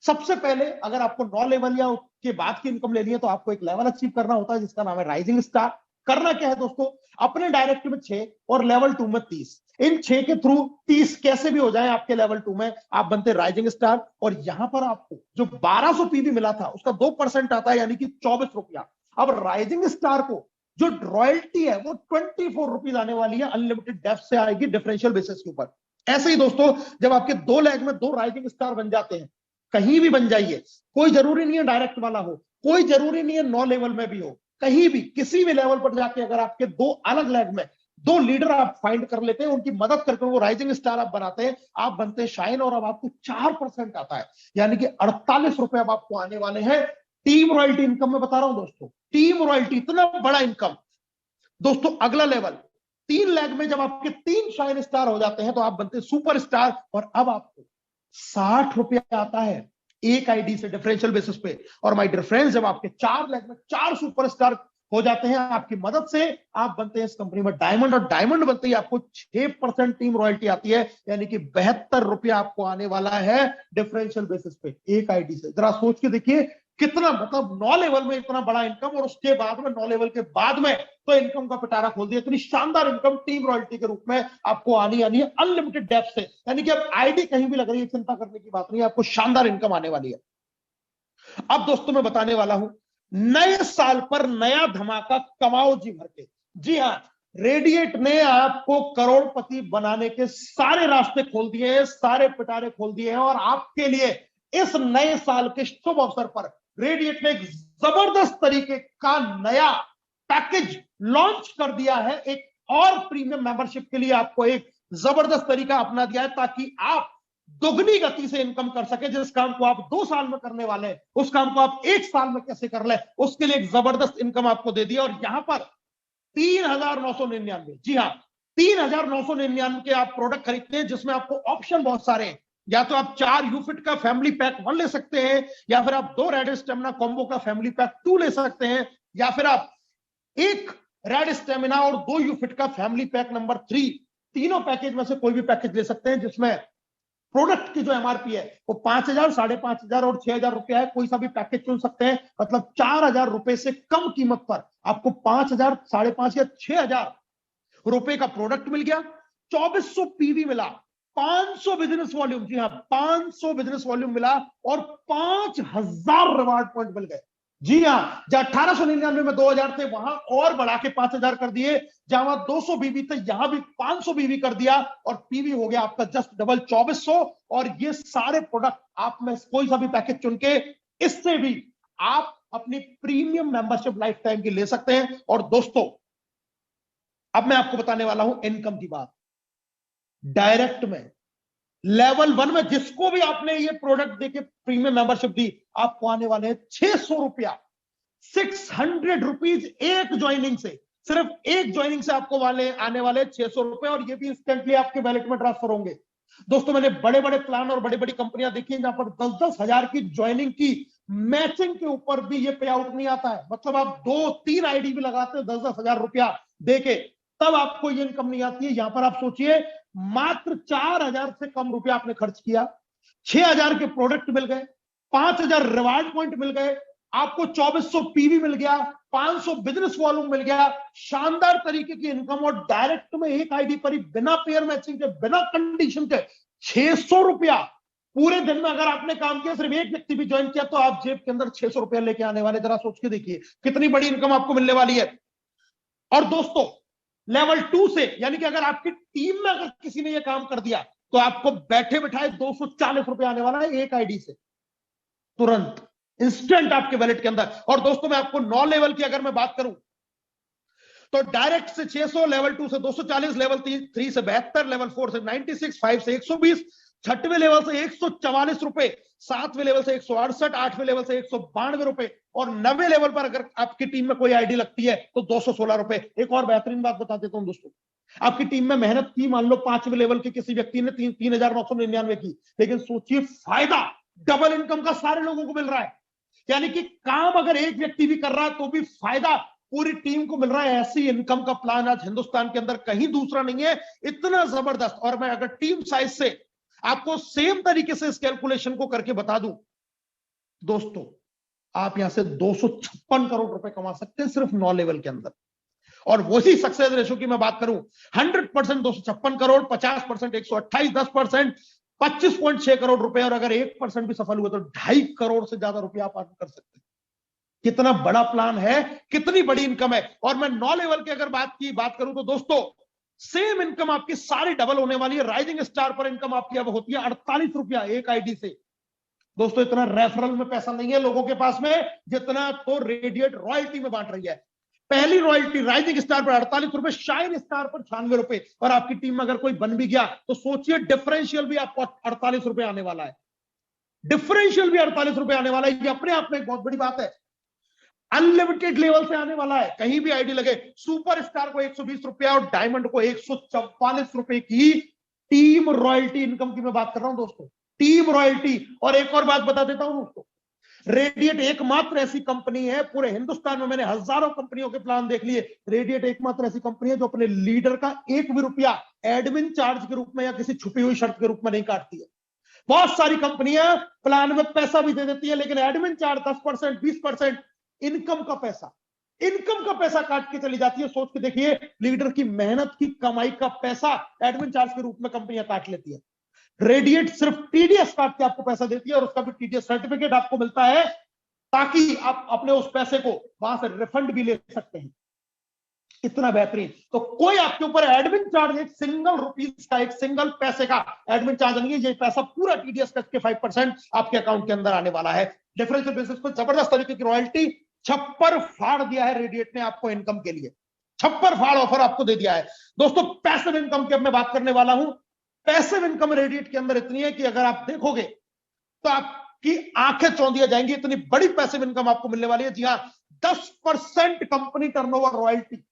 सबसे पहले अगर आपको 9 लेवल या उसके बाद की इनकम लेनी है तो आपको एक लेवल अचीव करना होता है जिसका नाम है राइजिंग स्टार। करना क्या है दोस्तों, अपने डायरेक्ट में 6 और लेवल 2 में 30, इन 6 के थ्रू 30 कैसे भी हो जाए आपके लेवल 2 में, आप बनते राइजिंग स्टार। और यहां पर आपको जो 1200 पीवी मिला था उसका 2% आता है, यानी कि 24 रुपया। अब राइजिंग स्टार को जो रॉयल्टी है वो 24 रुपीज आने वाली है, अनलिमिटेड डेप्थ से आएगी डिफरेंशियल बेसिस के ऊपर। ऐसे ही दोस्तों जब आपके 2 लेग में 2 राइजिंग स्टार बन जाते हैं, कहीं भी बन जाइए, कोई जरूरी नहीं है डायरेक्ट वाला हो, कोई जरूरी नहीं है 9 लेवल में भी हो, कहीं भी किसी भी लेवल पर जाके अगर आपके 2 अलग लेग में 2 लीडर आप फाइंड कर लेते हैं, उनकी मदद करके वो राइजिंग स्टार आप बनाते हैं, आप बनते हैं शाइन। और अब आपको 4% आता है, यानी कि 48 रुपए अब आपको आने वाले हैं टीम रॉयल्टी इनकम में। बता रहा हूं दोस्तों, टीम रॉयल्टी इतना बड़ा इनकम। दोस्तों अगला लेवल 3 लेग में जब आपके 3 शाइन स्टार हो जाते हैं तो आप बनते हैं सुपर स्टार। और अब आपको 60 रुपया आता है एक आईडी से डिफरेंशियल बेसिस पे। और माय डियर फ्रेंड्स, जब आपके 4 लेग में 4 सुपरस्टार हो जाते हैं आपकी मदद से, आप बनते हैं इस कंपनी में डायमंड। और डायमंड बनते ही आपको 6% टीम रॉयल्टी आती है, यानी कि 72 रुपया आपको आने वाला है डिफरेंशियल बेसिस पे एक आईडी से। जरा सोच के देखिए कितना, मतलब 9 लेवल में इतना बड़ा इनकम, और उसके बाद में 9 लेवल के बाद में तो इनकम का पिटारा खोल दिया। इतनी शानदार इनकम टीम रॉयल्टी के रूप में आपको आनी है अनलिमिटेड डेप्थ से, यानी कि अब आईडी कहीं भी लग रही है, चिंता करने की बात नहीं है, आपको शानदार इनकम आने वाली है। अब दोस्तों मैं बताने वाला हूं नए साल पर नया धमाका, कमाओ जी भर के। जी हां, रेडिएट ने आपको करोड़पति बनाने के सारे रास्ते खोल दिए हैं, सारे पिटारे खोल दिए हैं, और आपके लिए इस नए साल के शुभ अवसर पर रेडिएट ने एक जबरदस्त तरीके का नया पैकेज लॉन्च कर दिया है। एक और प्रीमियम मेंबरशिप के लिए आपको एक जबरदस्त तरीका अपना दिया है, ताकि आप दोगुनी गति से इनकम कर सके। जिस काम को आप 2 साल में करने वाले हैं, उस काम को आप 1 साल में कैसे कर ले, उसके लिए एक जबरदस्त इनकम आपको दे दिया। और यहां पर 3,999, जी हाँ, 3,999 के आप प्रोडक्ट खरीदते हैं, जिसमें आपको ऑप्शन बहुत सारे हैं। या तो आप 4 यूफिट का फैमिली पैक 1 ले सकते हैं, या फिर आप 2 रेड स्टेमिना कॉम्बो का फैमिली पैक 2 ले सकते हैं, या फिर आप 1 रेड स्टेमिना और 2 यूफिट का फैमिली पैक नंबर 3, तीनों पैकेज में से कोई भी पैकेज ले सकते हैं, जिसमें प्रोडक्ट की जो एमआरपी है वो 5,000, 5,500 और 6,000 रुपया है। कोई सा भी पैकेज चुन सकते हैं, मतलब 4,000 रुपए से कम कीमत पर आपको 5,000, 5,500 या 6,000 रुपए का प्रोडक्ट मिल गया, 2400 पीवी मिला, 500 बिजनेस वॉल्यूम, जी हाँ 500 बिजनेस वॉल्यूम मिला, और 5,000 रिवार्ड पॉइंट मिल गए। जी हाँ, जहां 1899 में 2,000 थे, वहां और बढ़ा के 5,000 कर दिए। जहां 200 बीवी थे, यहां भी 500 बीवी कर दिया, और पीवी हो गया आपका जस्ट डबल 2,400। और ये सारे प्रोडक्ट आप में कोई सा भी पैकेज चुन के, इससे भी आप अपनी प्रीमियम मेंबरशिप लाइफ टाइम की ले सकते हैं। और दोस्तों, अब मैं आपको बताने वाला हूं इनकम की बात। डायरेक्ट में लेवल 1 में जिसको भी आपने ये प्रोडक्ट देके प्रीमियम मेंबरशिप दी, आपको आने वाले हैं 600 रुपया, 600 रुपीज एक ज्वाइनिंग से, सिर्फ एक ज्वाइनिंग से आपको आने वाले 600 रुपए, और ये भी इंस्टेंटली आपके वैलेट में ट्रांसफर होंगे। दोस्तों, मैंने बड़े बड़े प्लान और बड़ी बड़ी कंपनियां देखी हैं, जहां पर 10-10 हजार की ज्वाइनिंग की मैचिंग के ऊपर भी ये पे आउट नहीं आता है। मतलब आप 2-3 आईडी भी लगाते हैं 10-10 हजार रुपया देके, तब आपको ये इनकम नहीं आती है। यहां पर आप सोचिए, मात्र 4,000 से कम रुपया आपने खर्च किया, 6,000 के प्रोडक्ट मिल गए, 5,000 रिवार्ड पॉइंट मिल गए, आपको 2,400 पीवी मिल गया, 500 बिजनेस वॉल्यूम मिल गया, शानदार तरीके की इनकम, और डायरेक्ट में एक आईडी पर ही बिना पेयर मैचिंग के, बिना कंडीशन के 600 रुपया। पूरे दिन में अगर आपने काम किया, सिर्फ एक व्यक्ति भी ज्वाइन किया, तो आप जेब के अंदर 600 रुपया लेके आने वाले। जरा सोच के देखिए कितनी बड़ी इनकम आपको मिलने वाली है। और दोस्तों, लेवल 2 से, यानी कि अगर आपकी टीम में अगर किसी ने यह काम कर दिया, तो आपको बैठे बिठाए 240 रुपए आने वाला है एक आईडी से, तुरंत इंस्टेंट आपके वैलेट के अंदर। और दोस्तों, मैं आपको 9 लेवल की अगर मैं बात करूं, तो डायरेक्ट से 600, लेवल 2 से 240, लेवल 3 से 72, लेवल 4 से 96, 5 से 120, 6वें लेवल से 144 रुपए, 7वें लेवल से 168, 8वें लेवल से 192 रुपए, और 9वें लेवल पर अगर आपकी टीम में कोई आईडी लगती है तो 216 रुपए। एक और बेहतरीन बात बता देता हूं दोस्तों, आपकी टीम में मेहनत की, मान लो 5वें लेवल के किसी व्यक्ति ने 3,999 की, लेकिन सोचिए फायदा डबल इनकम का सारे लोगों को मिल रहा है। यानी कि काम अगर एक व्यक्ति भी कर रहा है, तो भी फायदा पूरी टीम को मिल रहा है। ऐसी इनकम का प्लान आज हिंदुस्तान के अंदर कहीं दूसरा नहीं है, इतना जबरदस्त। और मैं अगर टीम साइज से आपको सेम तरीके से इस कैलकुलेशन को करके बता दूं दोस्तों, आप यहां से 256 करोड़ रुपए कमा सकते हैं सिर्फ 9 लेवल के अंदर। और वही सक्सेस रेशो की मैं बात करूं, 100% 256 करोड़, 50% 128, 10% 25.6 करोड़ रुपए, और अगर 1% भी सफल हुए तो 2.5 करोड़ से ज्यादा रुपया आप अर्न कर सकते हैं। कितना बड़ा प्लान है, कितनी बड़ी इनकम है। और मैं 9 लेवल की अगर बात करूं तो दोस्तों, सेम इनकम आपकी सारी डबल होने वाली है। राइजिंग स्टार पर इनकम आपकी अब होती है 48 रुपया एक आईडी से। दोस्तों, इतना रेफरल में पैसा नहीं है लोगों के पास में, जितना तो रेडिएट रॉयल्टी में बांट रही है। पहली रॉयल्टी राइजिंग स्टार पर 48 रुपए, शाइन स्टार पर 96 रुपए, और आपकी टीम में अगर कोई बन भी गया तो सोचिए डिफरेंशियल भी आपको 48 रुपए आने वाला है। डिफरेंशियल भी 48 रुपए आने वाला है, ये अपने आप में एक बहुत बड़ी बात है। अनलिमिटेड लेवल से आने वाला है, कहीं भी आईडी लगे। सुपर स्टार को 120 रुपया और डायमंड को 144 रुपए की टीम रॉयल्टी इनकम की मैं बात कर रहा हूं दोस्तों, टीम रॉयल्टी। और एक और बात बता देता हूं दोस्तों, रेडिएट एकमात्र ऐसी कंपनी है पूरे हिंदुस्तान में, मैंने हजारों कंपनियों के प्लान देख लिए, रेडिएट एकमात्र ऐसी कंपनी है जो अपने लीडर का 1 भी रुपया एडमिन चार्ज के रूप में या किसी छुपी हुई शर्त के रूप में नहीं काटती है। बहुत सारी कंपनियां प्लान में पैसा भी दे देती है, लेकिन एडमिन चार्ज 10%, 20% इनकम का पैसा काट के चली जाती है। सोच के देखिए, लीडर की मेहनत की कमाई का पैसा एडमिन चार्ज के रूप में कंपनियां काट लेती है। रेडिएट सिर्फ टीडीएस काट के आपको पैसा देती है, और उसका भी टीडीएस सर्टिफिकेट आपको मिलता है, ताकि आप अपने उस पैसे को वहां से रिफंड भी ले सकते हैं। इतना बेहतरीन। तो कोई आपके ऊपर एडमिन चार्ज, एक सिंगल रुपीस का, एक सिंगल पैसे का एडमिन चार्ज नहीं है। ये पैसा पूरा टीडीएस कट के 5% आपके अकाउंट के अंदर आने वाला है। डिफरेंशियल बेसिस पर जबरदस्त तरीके की रॉयल्टी, छप्पर फाड़ दिया है रेडिएट ने आपको इनकम के लिए, छप्पर फाड़ ऑफर आपको दे दिया है। दोस्तों पैसिव इनकम की अब मैं बात करने वाला हूं। पैसिव इनकम रेडिएट के अंदर इतनी है कि अगर आप देखोगे तो आपकी आंखें चौंधिया जाएंगी, इतनी बड़ी पैसिव इनकम आपको मिलने वाली है। जी हां, 10% कंपनी टर्नओवर रॉयल्टी,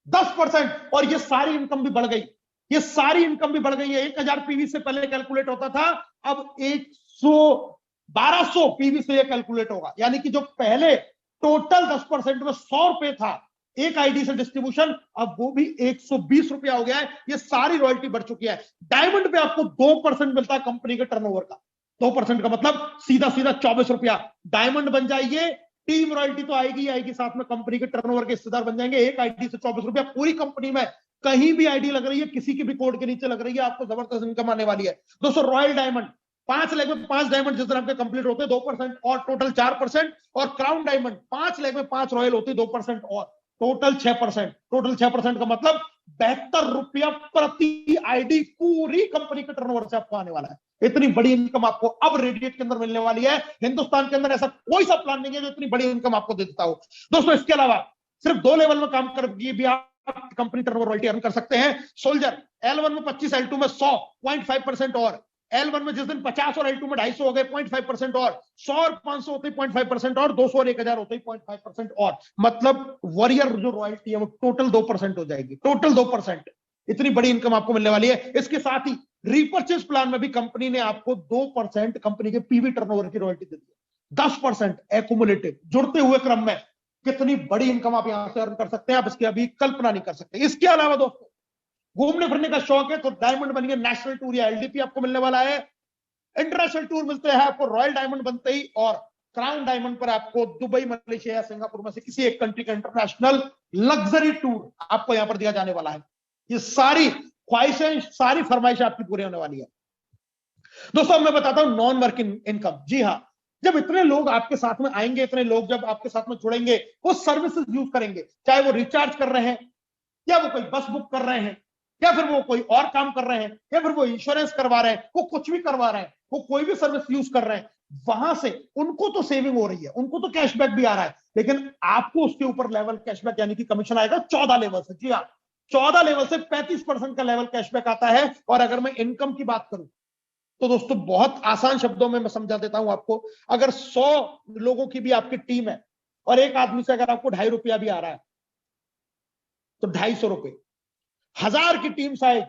10%। और ये सारी इनकम भी बढ़ गई, ये सारी इनकम भी बढ़ गई है। 1000 पीवी से पहले कैलकुलेट होता था, अब 1200 पीवी से ये कैलकुलेट होगा। यानी कि जो पहले टोटल 10% में 100 रुपए था एक आईडी से डिस्ट्रीब्यूशन, अब वो भी 120 रुपया हो गया है। ये सारी रॉयल्टी बढ़ चुकी है। डायमंड पे आपको 2% मिलता है कंपनी के टर्नओवर का, 2% का मतलब सीधा सीधा 24 रुपया। डायमंड बन जाइए, टीम रॉयल्टी तो आएगी ही आएगी, साथ में कंपनी के टर्नओवर के हिस्सेदार बन जाएंगे। एक आईडी से 24 रुपया, पूरी कंपनी में कहीं भी आईडी लग रही है, किसी की भी कोड के नीचे लग रही है, आपको जबरदस्त इनकम आने वाली है। दोस्तों रॉयल डायमंड 5 लेग में 5 डायमंड जिस दिन आपके कंप्लीट होते हैं 2% और टोटल 4%, और क्राउन डायमंड 5 लेग में 5 रॉयल होते हैं 2% और टोटल 6%। टोटल 6% का मतलब 72 रुपया प्रति आईडी पूरी कंपनी के टर्नओवर से आपको आने वाला है। इतनी बड़ी इनकम आपको अब रेडिएट के अंदर मिलने वाली है। हिंदुस्तान के अंदर ऐसा कोई सा प्लान नहीं है जो इतनी बड़ी इनकम आपको दे देता हो। दोस्तों इसके अलावा सिर्फ 2 लेवल में काम करके भी आप कंपनी टर्नओवर रॉयल्टी अर्न कर सकते हैं। सोल्जर L1 में 25, L2 में 100, 0.5% और L1 में जिस दिन 50 और L2 में 250 हो गए 0.5% और 100 और 500 होते 0.5% और 200 और 1000 होते 0.5% और मतलब वॉरियर जो रॉयल्टी है वो टोटल 2% हो जाएगी, टोटल 2%। इतनी बड़ी इनकम आपको मिलने वाली है। इसके साथ ही रीपर्चेज प्लान में भी कंपनी ने आपको 2% कंपनी के पीवी टर्नओवर की रॉयल्टी दे दी है। 10% एक्युमुलेटिव जुड़ते हुए क्रम में कितनी बड़ी इनकम आप यहां से अर्न कर सकते हैं, आप इसकी अभी कल्पना नहीं कर सकते। इसके अलावा दोस्तों घूमने फिरने का शौक है तो डायमंड बनिए, नेशनल टूर या एलडीपी आपको मिलने वाला है। इंटरनेशनल टूर मिलते हैं आपको रॉयल डायमंड बनते ही, और क्राउन डायमंड पर आपको दुबई, मलेशिया या सिंगापुर में से किसी एक कंट्री का इंटरनेशनल लग्जरी टूर आपको यहां पर दिया जाने वाला है। ये सारी ख्वाहिशें, सारी फरमाइशें आपकी पूरी होने वाली है। दोस्तों मैं बताता हूं नॉन वर्किंग इनकम। जी हाँ, जब इतने लोग आपके साथ में आएंगे, इतने लोग जब आपके साथ में जुड़ेंगे, वो सर्विसेज यूज करेंगे, चाहे वो रिचार्ज कर रहे हैं, या वो कोई बस बुक कर रहे हैं, या फिर वो कोई और काम कर रहे हैं, या फिर वो इंश्योरेंस करवा रहे हैं, वो कुछ भी करवा रहे हैं, वो कोई भी सर्विस यूज कर रहे हैं, वहां से उनको तो सेविंग हो रही है, उनको तो कैशबैक भी आ रहा है, लेकिन आपको उसके ऊपर लेवल कैशबैक यानी कि कमीशन आएगा 14 लेवल से। जी हाँ, 14 लेवल से 35% का लेवल कैशबैक आता है। और अगर मैं इनकम की बात करूं तो दोस्तों बहुत आसान शब्दों में मैं समझा देता हूं आपको। अगर 100 लोगों की भी आपकी टीम है और एक आदमी से अगर आपको 2.5 रुपया भी आ रहा है तो 250 रुपए, 1000 की टीम साइज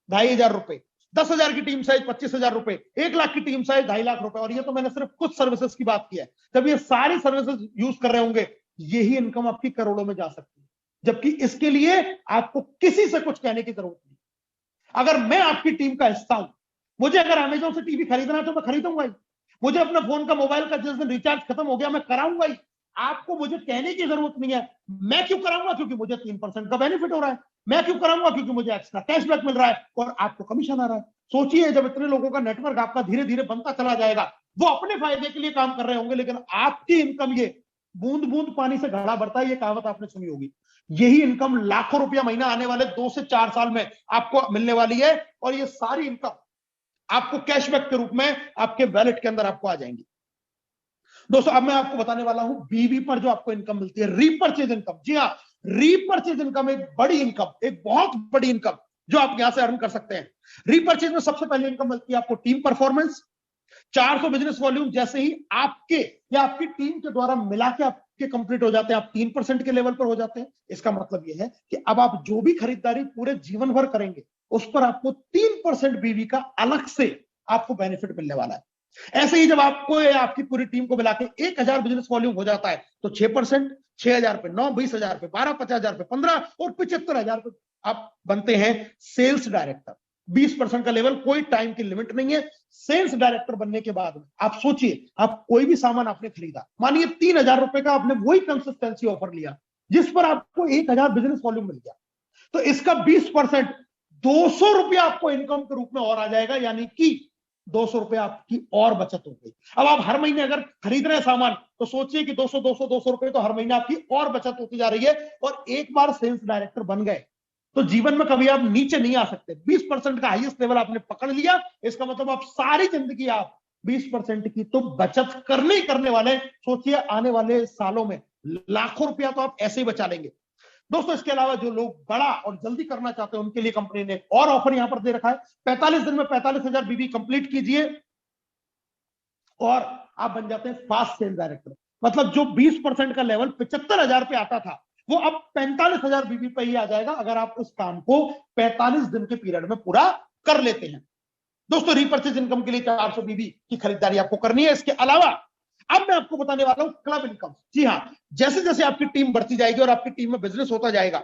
2500 रुपए, 10,000 की टीम साइज 25,000 रुपए, 1 लाख की टीम साइज 2.5 लाख रुपए। और ये तो मैंने सिर्फ कुछ सर्विसेज की बात की है। जब ये सारी सर्विसेज यूज कर रहे होंगे, यही इनकम आपकी करोड़ों में जा सकती है, जबकि इसके लिए आपको किसी से कुछ कहने की जरूरत नहीं। अगर मैं आपकी टीम का हिस्सा हूं, मुझे अगर अमेजोन से टीवी खरीदना है तो मैं खरीदूंगा ही। मुझे अपने फोन का, मोबाइल का जिस दिन रिचार्ज खत्म हो गया मैं कराऊंगा ही। आपको मुझे कहने की जरूरत नहीं है। मैं क्यों कराऊंगा? क्योंकि मुझे 3% का बेनिफिट हो रहा है। मैं क्यों कराऊंगा? क्योंकि मुझे एक्स्ट्रा कैशबैक मिल रहा है और आपको कमीशन आ रहा है। सोचिए, जब इतने लोगों का नेटवर्क आपका धीरे धीरे बनता चला जाएगा, वो अपने फायदे के लिए काम कर रहे होंगे, लेकिन आपकी इनकम, ये बूंद बूंद पानी से घड़ा भरता है, ये कहावत आपने सुनी होगी। यही इनकम लाखों रुपया महीना आने वाले 2 से 4 साल में आपको मिलने वाली है। और ये सारी इनकम आपको कैशबैक के रूप में आपके वैलेट के अंदर आपको आ जाएंगी। दोस्तों अब मैं आपको बताने वाला हूं बीवी पर जो आपको इनकम मिलती है, रीपर्चेज इनकम। जी हाँ, रीपर्चेज इनकम एक बड़ी इनकम, एक बहुत बड़ी इनकम जो आप यहां से अर्न कर सकते हैं। रीपर्चेज में सबसे पहले इनकम मिलती है आपको टीम परफॉर्मेंस। 400 बिजनेस वॉल्यूम जैसे ही आपके या आपकी टीम के द्वारा मिला के आपके कंप्लीट हो जाते हैं, आप 3% के लेवल पर हो जाते हैं। इसका मतलब यह है कि अब आप जो भी खरीदारी पूरे जीवन भर करेंगे, उस पर आपको 3% बीवी का अलग से आपको बेनिफिट मिलने वाला है। ऐसे ही जब आपको या आपकी पूरी टीम को मिला के 1000 बिजनेस वॉल्यूम हो जाता है तो 6%, 6000 पे 9, 20,000 पे 12, 50,000 पे 15 और 75,000 पे आप बनते हैं सेल्स डायरेक्टर। 20% का लेवल, कोई टाइम की लिमिट नहीं है। सेल्स डायरेक्टर बनने के बाद आप सोचिए, आप कोई भी सामान आपने खरीदा, मानिए 3,000 रुपए का, आपने वही कंसिस्टेंसी ऑफर लिया जिस पर आपको 1000 बिजनेस वॉल्यूम मिल गया, तो इसका 20% 200 रुपया आपको इनकम के रूप में और आ जाएगा। यानी कि 200 रुपए आपकी और बचत हो गई। अब आप हर महीने अगर खरीद रहे हैं सामान तो सोचिए कि 200 रुपए तो हर महीने आपकी और बचत होती जा रही है। और एक बार सेल्स डायरेक्टर बन गए तो जीवन में कभी आप नीचे नहीं आ सकते। 20% का हाईएस्ट लेवल आपने पकड़ लिया, इसका मतलब आप सारी जिंदगी आप 20% की तो बचत करने वाले। सोचिए आने वाले सालों में लाखों रुपया तो आप ऐसे ही बचा लेंगे। दोस्तों इसके अलावा जो लोग बड़ा और जल्दी करना चाहते हैं उनके लिए कंपनी ने और ऑफर यहां पर दे रखा है। 45 दिन में 45,000 बीबी कंप्लीट कीजिए और आप बन जाते हैं फास्ट सेल डायरेक्टर। मतलब जो 20% का लेवल 75,000 पे आता था वो अब 45,000 बीबी पे ही आ जाएगा अगर आप उस काम को 45 दिन के पीरियड में पूरा कर लेते हैं। दोस्तों रीपर्चेज इनकम के लिए 400 बीबी की खरीदारी आपको करनी है। इसके अलावा अब मैं आपको बताने वाला हूं क्लब इनकम। जी हां, जैसे जैसे आपकी टीम बढ़ती जाएगी और आपकी टीम में बिजनेस होता जाएगा,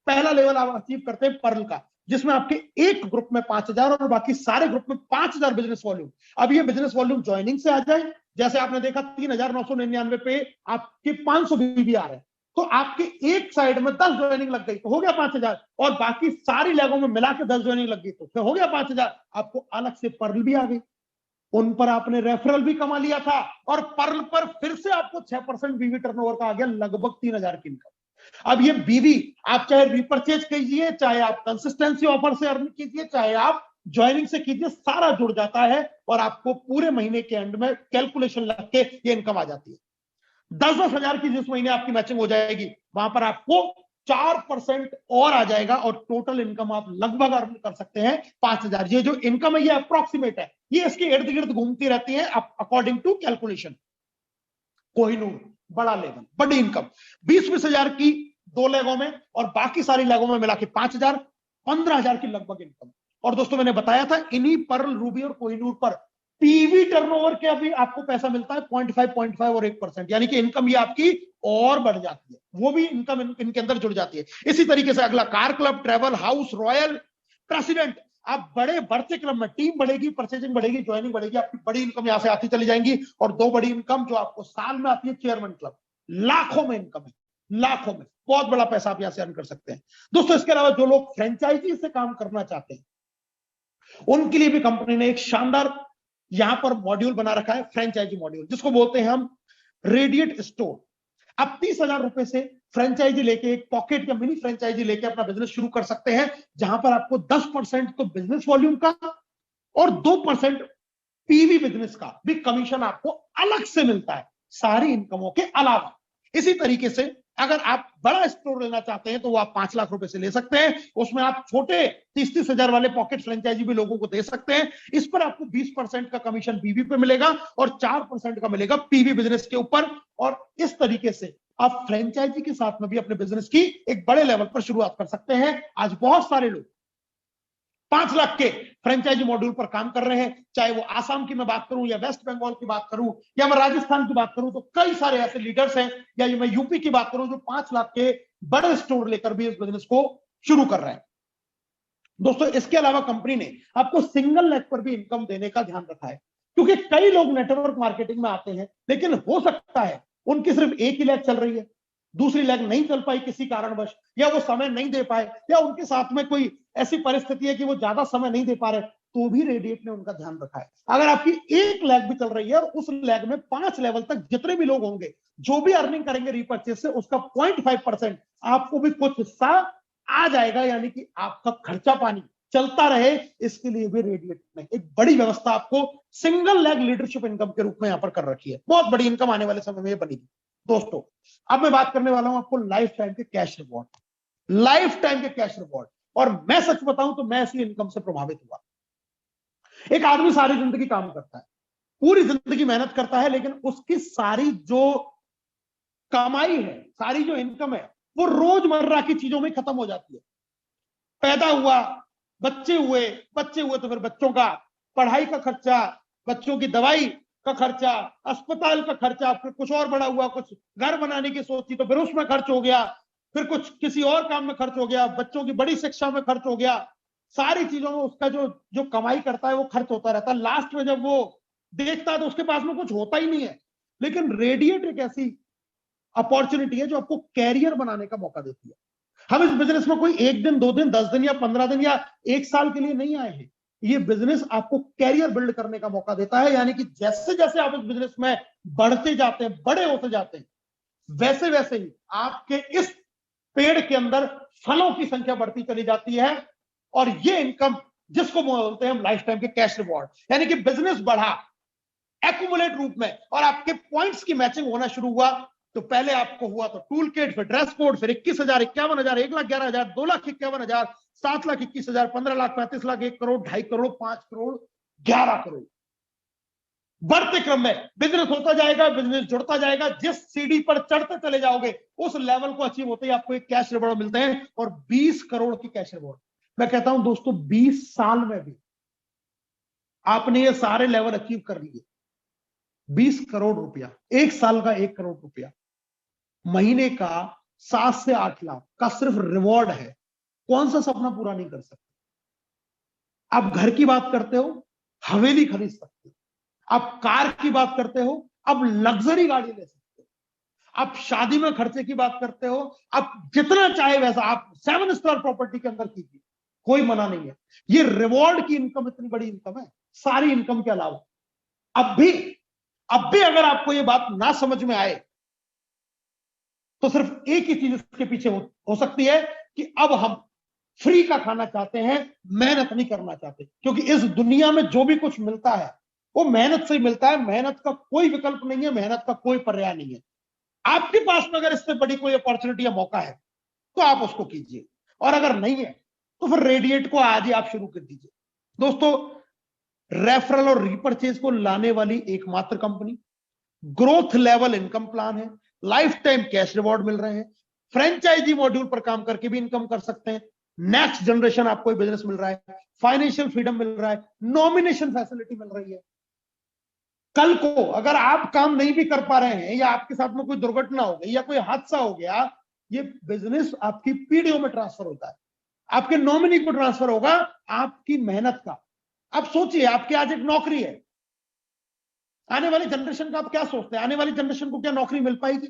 पहला लेवल आप अचीव करते हैं पर्ल का, जिसमें आपके एक ग्रुप में 5,000 और बाकी सारे ग्रुप में 5,000 बिजनेस वॉल्यूम। अब ये बिजनेस वॉल्यूम ज्वाइनिंग से आ जाए, जैसे आपने देखा 3,999 पे आपके 500 बीबी आ रहे हैं, तो आपके एक साइड में 10 ज्वाइनिंग लग गई तो हो गया 5,000 और बाकी सारी लेगों में मिला के 10 ज्वाइनिंग लग गई तो फिर हो गया 5,000। आपको अलग से पर्ल भी आ गई, उन पर आपने रेफरल भी कमा लिया था और पर्ल पर फिर से आपको 6% बीवी टर्नओवर का आ गया, लगभग 3,000 की इनकम। अब ये बीवी आप चाहे रिपर्चेज कीजिए, चाहे आप कंसिस्टेंसी ऑफर से अर्न कीजिए, चाहे आप ज्वाइनिंग से कीजिए, सारा जुड़ जाता है और आपको पूरे महीने के एंड में कैलकुलेशन लग के ये इनकम आ जाती है। 10-10 हजार की जिस महीने आपकी मैचिंग हो जाएगी वहां पर आपको 4% और आ जाएगा और टोटल इनकम आप लगभग अर्न कर सकते हैं 5,000। ये जो इनकम है ये अप्रोक्सीमेट है, ये इसके इर्द गिर्द घूमती रहती है अकॉर्डिंग टू कैलकुलेशन। कोहिनूर बड़ा लेवल, बड़ी इनकम 20-20 हजार की 2 लेगों में और बाकी सारी लेगों में मिला के 5,000, 15,000 की लगभग इनकम। और दोस्तों मैंने बताया था इन्हीं पर्ल, रूबी और कोहिनूर पर पीवी टर्नओवर के अभी आपको पैसा मिलता है 0.5 और 1%, यानी कि इनकम ये आपकी और बढ़ जाती है, वो भी इनकम इनके अंदर जुड़ जाती है। इसी तरीके से अगला car club, travel, house, royal, president, आप बड़े बढ़ते क्रम में टीम बढ़ेगी, परचेजिंग बढ़ेगी, ज्वाइनिंग बढ़ेगी, आपकी बड़ी इनकम यहां से आती चली जाएंगी। और 2 बड़ी इनकम जो आपको साल में आती है, चेयरमैन क्लब, लाखों में इनकम है, लाखों में बहुत बड़ा पैसा आप यहां से अर्न कर सकते हैं। दोस्तों इसके अलावा जो लोग फ्रेंचाइजी से काम करना चाहते हैं उनके लिए भी कंपनी ने एक शानदार यहां पर मॉड्यूल बना रखा है, फ्रेंचाइजी मॉड्यूल, जिसको बोलते हैं हम रेडिएट स्टोर। आप 30,000 रुपए से फ्रेंचाइजी लेके, एक पॉकेट या मिनी फ्रेंचाइजी लेके अपना बिजनेस शुरू कर सकते हैं, जहां पर आपको 10% तो बिजनेस वॉल्यूम का और 2% पीवी बिजनेस का भी कमीशन आपको अलग से मिलता है, सारी इनकमों के अलावा। इसी तरीके से अगर आप बड़ा स्टोर लेना चाहते हैं तो वो आप 5 लाख रुपए से ले सकते हैं, उसमें आप छोटे 30-30 हजार वाले पॉकेट फ्रेंचाइजी भी लोगों को दे सकते हैं। इस पर आपको 20% का कमीशन बीवी पे मिलेगा और 4% का मिलेगा पीवी बिजनेस के ऊपर। और इस तरीके से आप फ्रेंचाइजी के साथ में भी अपने बिजनेस की एक बड़े लेवल पर शुरुआत कर सकते हैं। आज बहुत सारे लोग 5 लाख के फ्रेंचाइजी मॉड्यूल पर काम कर रहे हैं, चाहे वो आसाम की मैं बात करूं या वेस्ट बंगाल की बात करूं या मैं राजस्थान की बात करूं, तो कई सारे ऐसे लीडर्स हैं, या मैं यूपी की बात करूं जो 5 लाख के बड़े स्टोर लेकर भी इस बिजनेस को शुरू कर रहे हैं। दोस्तों इसके अलावा कंपनी ने आपको सिंगल लेग पर भी इनकम देने का ध्यान रखा है, क्योंकि कई लोग नेटवर्क मार्केटिंग में आते हैं लेकिन हो सकता है उनकी सिर्फ एक ही लेग चल रही है, दूसरी लेग नहीं चल पाई किसी कारणवश, या वो समय नहीं दे पाए, या उनके साथ में कोई ऐसी परिस्थिति है कि वो ज्यादा समय नहीं दे पा रहे, तो भी रेडिएट ने उनका ध्यान रखा है। अगर आपकी एक लेग भी चल रही है और उस लेग में 5 लेवल तक जितने भी लोग होंगे जो भी अर्निंग करेंगे रिपर्चेज से, उसका 0.5% आपको भी कुछ हिस्सा आ जाएगा, यानी कि आपका खर्चा पानी चलता रहे। इसके लिए भी रेडिएट ने एक बड़ी व्यवस्था आपको सिंगल लेग लीडरशिप इनकम के रूप में यहां पर कर रखी है। बहुत बड़ी इनकम आने वाले समय में बनेगी। दोस्तों अब मैं बात करने वाला हूं आपको लाइफ टाइम के कैश रिवॉर्ड, लाइफ टाइम के कैश रिवॉर्ड। और मैं सच बताऊं तो मैं ऐसी इनकम से प्रभावित हुआ। एक आदमी सारी जिंदगी काम करता है, पूरी जिंदगी मेहनत करता है, लेकिन उसकी सारी जो कमाई है, सारी जो इनकम है, वो रोजमर्रा की चीजों में खत्म हो जाती है। पैदा हुआ, बच्चे हुए तो फिर बच्चों का पढ़ाई का खर्चा, बच्चों की दवाई का खर्चा, अस्पताल का खर्चा, फिर कुछ और बड़ा हुआ, कुछ घर बनाने की सोची तो फिर उसमें खर्च हो गया, फिर कुछ किसी और काम में खर्च हो गया, बच्चों की बड़ी शिक्षा में खर्च हो गया, सारी चीजों में उसका जो कमाई करता है वो खर्च होता रहता है। लास्ट में जब वो देखता है तो उसके पास में कुछ होता ही नहीं है। लेकिन रेडिएट एक ऐसी अपॉर्चुनिटी है जो आपको कैरियर बनाने का मौका देती है। हम इस बिजनेस में कोई 1 दिन, 2 दिन, 10 दिन या 15 दिन या 1 साल के लिए नहीं आए हैं। ये बिजनेस आपको कैरियर बिल्ड करने का मौका देता है, यानी कि जैसे जैसे आप इस बिजनेस में बढ़ते जाते हैं, बड़े होते जाते हैं, वैसे वैसे ही आपके इस पेड़ के अंदर फलों की संख्या बढ़ती चली जाती है, और ये इनकम जिसको बोलते हैं हम लाइफ टाइम के कैश रिवॉर्ड, यानी कि बिजनेस बढ़ा एक्यूमुलेट रूप में और आपके पॉइंट्स की मैचिंग होना शुरू हुआ। तो पहले आपको हुआ तो टूल किट, फिर ड्रेस कोड, फिर 21,000, 51,000, 1,11,000, 2,51,000, 7,21,000, 15,00,000, 35,00,000, 1 करोड़, 2.5 करोड़, 5 करोड़, 11 करोड़। बढ़ते क्रम में बिजनेस होता जाएगा, बिजनेस जुड़ता जाएगा। जिस सीढ़ी पर चढ़ते चले जाओगे उस लेवल को अचीव होते ही आपको एक कैश रिवॉर्ड मिलते हैं, और 20 करोड़ की कैश रिवॉर्ड। मैं कहता हूं दोस्तों 20 साल में भी आपने ये सारे लेवल अचीव कर लिए। 20 करोड़ रुपया, एक साल का 1 करोड़ रुपया, महीने का 7 से 8 लाख का सिर्फ रिवॉर्ड है। कौन सा सपना पूरा नहीं कर सकते? आप घर की बात करते हो, हवेली खरीद सकते हो। आप कार की बात करते हो, अब लग्जरी गाड़ी ले सकते हो। आप शादी में खर्चे की बात करते हो, आप जितना चाहे वैसा आप 7 स्टार प्रॉपर्टी के अंदर कीजिए, कोई मना नहीं है। ये रिवॉर्ड की इनकम इतनी बड़ी इनकम है, सारी इनकम के अलावा। अब भी अगर आपको ये बात ना समझ में आए तो सिर्फ एक ही चीज इसके पीछे हो सकती है कि अब हम फ्री का खाना चाहते हैं, मेहनत नहीं करना चाहते। क्योंकि इस दुनिया में जो भी कुछ मिलता है वो मेहनत से ही मिलता है। मेहनत का कोई विकल्प नहीं है, मेहनत का कोई पर्याय नहीं है। आपके पास में अगर इससे बड़ी कोई अपॉर्चुनिटी या मौका है तो आप उसको कीजिए, और अगर नहीं है तो फिर रेडिएट को आज ही आप शुरू कर दीजिए। दोस्तों, रेफरल और रीपरचेज को लाने वाली एकमात्र company, growth level income plan है, लाइफ टाइम कैश रिवॉर्ड मिल रहे हैं, फ्रेंचाइजी मॉड्यूल पर काम करके भी इनकम कर सकते हैं, नेक्स्ट जनरेशन आपको बिजनेस मिल रहा है, फाइनेंशियल फ्रीडम मिल रहा है, नॉमिनेशन फैसिलिटी मिल रही है। कल को अगर आप काम नहीं भी कर पा रहे हैं, या आपके साथ में कोई दुर्घटना हो गई या कोई हादसा हो गया, ये बिजनेस आपकी पीडीओ में ट्रांसफर होता है, आपके नॉमिनी को ट्रांसफर होगा आपकी मेहनत का। अब सोचिए, आपकी आज एक नौकरी है, आने वाली जनरेशन का आप क्या सोचते हैं? आने वाली जनरेशन को क्या नौकरी मिल पाएगी?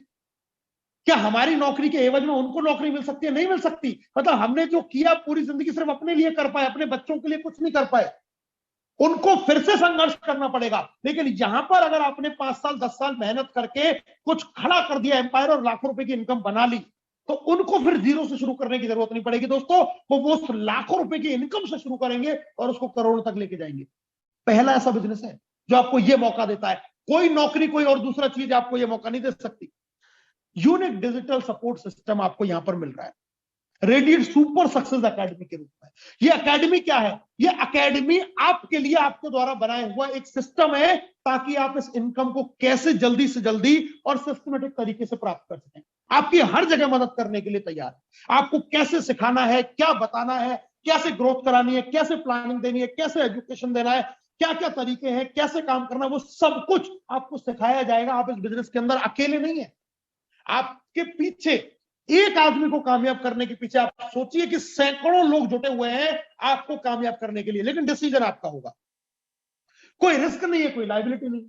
क्या हमारी नौकरी के एवज में उनको नौकरी मिल सकती है? नहीं मिल सकती। मतलब हमने जो किया पूरी जिंदगी सिर्फ अपने लिए कर पाए, अपने बच्चों के लिए कुछ नहीं कर पाए। उनको फिर से संघर्ष करना पड़ेगा। लेकिन यहां पर अगर आपने 5 साल 10 साल मेहनत करके कुछ खड़ा कर दिया एम्पायर और लाखों रुपए की इनकम बना ली, तो उनको फिर जीरो से शुरू करने की जरूरत नहीं पड़ेगी दोस्तों। वो लाखों रुपए की इनकम से शुरू करेंगे और उसको करोड़ों तक लेके जाएंगे। पहला ऐसा बिजनेस है जो आपको यह मौका देता है। कोई नौकरी, कोई और दूसरा चीज आपको यह मौका नहीं दे सकती। यूनिक डिजिटल सपोर्ट सिस्टम आपको यहां पर मिल रहा है, रेडिएट सुपर सक्सेस एकेडमी के रूप में। ये एकेडमी क्या है? ये एकेडमी आपके लिए, आपके द्वारा बनाया हुआ एक सिस्टम है, ताकि आप इस इनकम को कैसे जल्दी से जल्दी और सिस्टमेटिक तरीके से प्राप्त कर सकें। आपकी हर जगह मदद करने के लिए तैयार है। आपको कैसे सिखाना है, क्या बताना है, कैसे ग्रोथ करानी है, कैसे प्लानिंग देनी है, कैसे एजुकेशन देना है, क्या क्या तरीके हैं, कैसे काम करना है, वो सब कुछ आपको सिखाया जाएगा। आप इस बिजनेस के अंदर अकेले नहीं है। आपके पीछे, एक आदमी को कामयाब करने के पीछे आप सोचिए कि सैकड़ों लोग जुटे हुए हैं आपको कामयाब करने के लिए। लेकिन डिसीजन आपका होगा। कोई रिस्क नहीं है, कोई लायबिलिटी नहीं।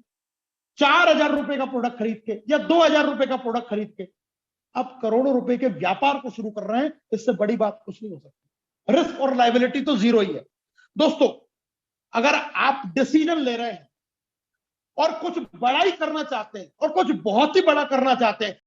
4,000 रुपए का प्रोडक्ट खरीद के या 2,000 रुपए का प्रोडक्ट खरीद के आप करोड़ों रुपए के व्यापार को शुरू कर रहे हैं। इससे बड़ी बात कुछ नहीं हो सकती। रिस्क और लायबिलिटी तो जीरो ही है। दोस्तों, अगर आप डिसीजन ले रहे हैं और कुछ बड़ा ही करना चाहते हैं और कुछ बहुत ही बड़ा करना चाहते हैं,